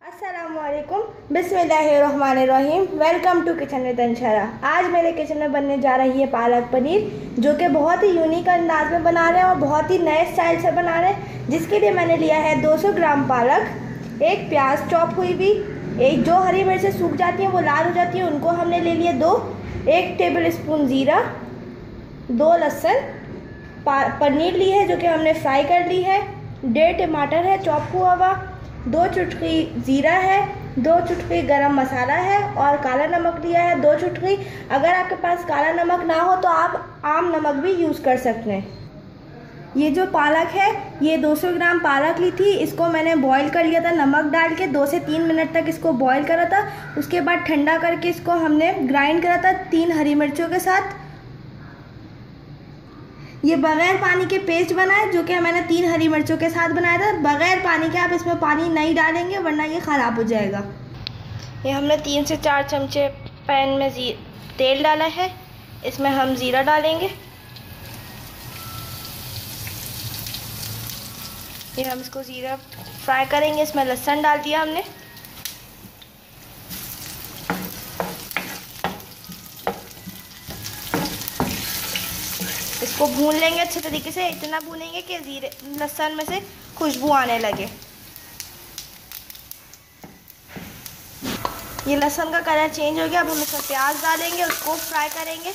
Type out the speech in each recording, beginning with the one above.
अस्सलामुअलैकुम, बिस्मिल्लाहिर्रहमानिर्रहीम। Welcome to kitchen with Anshara. आज मेरे किचन में बनने जा रही है पालक पनीर, जो कि बहुत ही यूनिक अंदाज में बना रहे हैं और बहुत ही नए स्टाइल से बना रहे हैं। जिसके लिए मैंने लिया है 200 ग्राम पालक, एक प्याज चॉप हुई भी, एक जो हरी मिर्चें सूख जाती हैं वो लाल हो जाती हैं उनको हमने ले लिए 2, 1 टेबल स्पून ज़ीरा, 2 लहसुन, पनीर ली है जो कि हमने फ्राई कर ली है, 1.5 टमाटर है चॉप हुआ हुआ, 2 चुटकी ज़ीरा है, 2 चुटकी गरम मसाला है और काला नमक लिया है 2 चुटकी। अगर आपके पास काला नमक ना हो तो आप आम नमक भी यूज़ कर सकते हैं। ये जो पालक है, ये 200 ग्राम पालक ली थी, इसको मैंने बॉईल कर लिया था नमक डाल के, 2 से 3 मिनट तक इसको बॉईल करा था। उसके बाद ठंडा करके इसको हमने ग्राइंड करा था 3 हरी मिर्चों के साथ। ये बग़ैर पानी के पेस्ट बना है जो कि मैंने 3 हरी मिर्चों के साथ बनाया था। बग़ैर पानी के, आप इसमें पानी नहीं डालेंगे वरना ये ख़राब हो जाएगा। ये हमने 3 से 4 चमचे पैन में तेल डाला है, इसमें हम ज़ीरा डालेंगे। ये हम इसको ज़ीरा फ्राई करेंगे। इसमें लहसुन डाल दिया हमने, इसको भून लेंगे अच्छे तरीके से। इतना भूनेंगे कि ज़ीरे लहसुन में से खुशबू आने लगे। ये लहसुन का कलर चेंज हो गया। अब हम इसमें प्याज डालेंगे, उसको फ्राई करेंगे।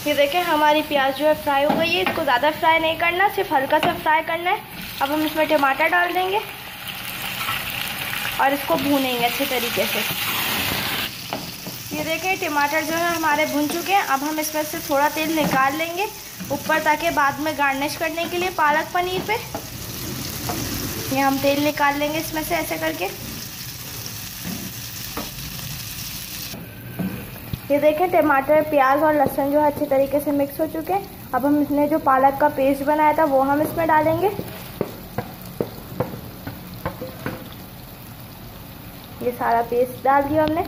ये देखें हमारी प्याज जो है फ्राई हो गई है। इसको ज़्यादा फ्राई नहीं करना, सिर्फ हल्का सा फ्राई करना है। अब हम इसमें टमाटर डाल देंगे और इसको भूनेंगे अच्छे तरीके से। ये देखें टमाटर जो है हमारे भुन चुके हैं। अब हम इसमें से थोड़ा तेल निकाल लेंगे ऊपर, ताकि बाद में गार्निश करने के लिए पालक पनीर पे ये हम तेल निकाल लेंगे इसमें से ऐसे करके। ये देखें टमाटर, प्याज और लहसुन जो है अच्छे तरीके से मिक्स हो चुके हैं। अब हम इसने जो पालक का पेस्ट बनाया था वो हम इसमें डालेंगे। ये सारा पेस्ट डाल दिया हमने।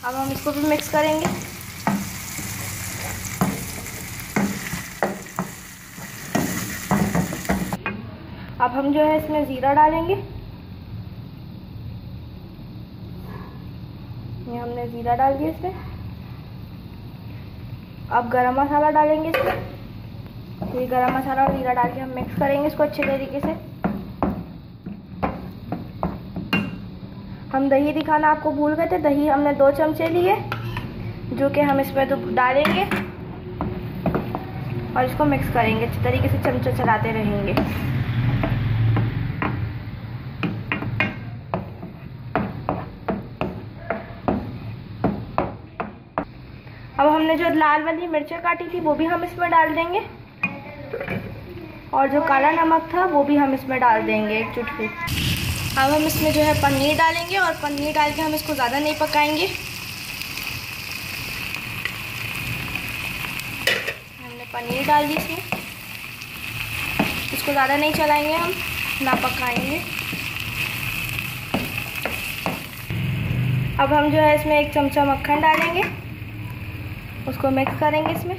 अब हम इसको भी मिक्स करेंगे। अब हम जो है इसमें ज़ीरा डालेंगे। ये हमने ज़ीरा डाल दिया इसमें। अब गरम मसाला डालेंगे इसमें। ये गरम मसाला और ज़ीरा डाल के हम मिक्स करेंगे इसको अच्छे तरीके से। हम दही दिखाना आपको भूल गए थे। दही हमने 2 चमचे लिए जो कि हम इसमें डालेंगे और इसको मिक्स करेंगे अच्छे तरीके से, चमचा चलाते रहेंगे। अब हमने जो लाल वाली मिर्चें काटी थी वो भी हम इसमें डाल देंगे और जो काला नमक था वो भी हम इसमें डाल देंगे 1 चुटकी। अब हम इसमें जो है पनीर डालेंगे और पनीर डाल के हम इसको ज़्यादा नहीं पकाएंगे। हमने पनीर डाल दी इसमें, इसको ज़्यादा नहीं चलाएंगे, हम ना पकाएंगे। अब हम जो है इसमें 1 चमचा मक्खन डालेंगे, उसको मिक्स करेंगे इसमें।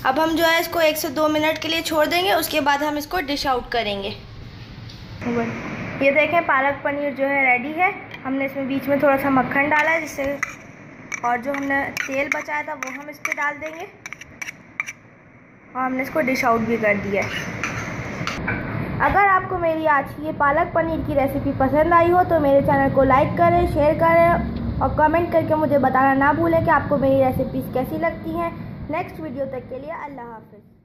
अब हम जो है इसको 1 से 2 मिनट के लिए छोड़ देंगे, उसके बाद हम इसको डिश आउट करेंगे। ये देखें पालक पनीर जो है रेडी है। हमने इसमें बीच में थोड़ा सा मक्खन डाला है जिससे, और जो हमने तेल बचाया था वो हम इस पर डाल देंगे और हमने इसको डिश आउट भी कर दिया है। अगर आपको मेरी आज की ये पालक पनीर की रेसिपी पसंद आई हो तो मेरे चैनल को लाइक करें, शेयर करें और कमेंट करके मुझे बताना ना भूलें कि आपको मेरी रेसिपीज़ कैसी लगती हैं। नेक्स्ट वीडियो तक के लिए अल्लाह हाफ़िज़।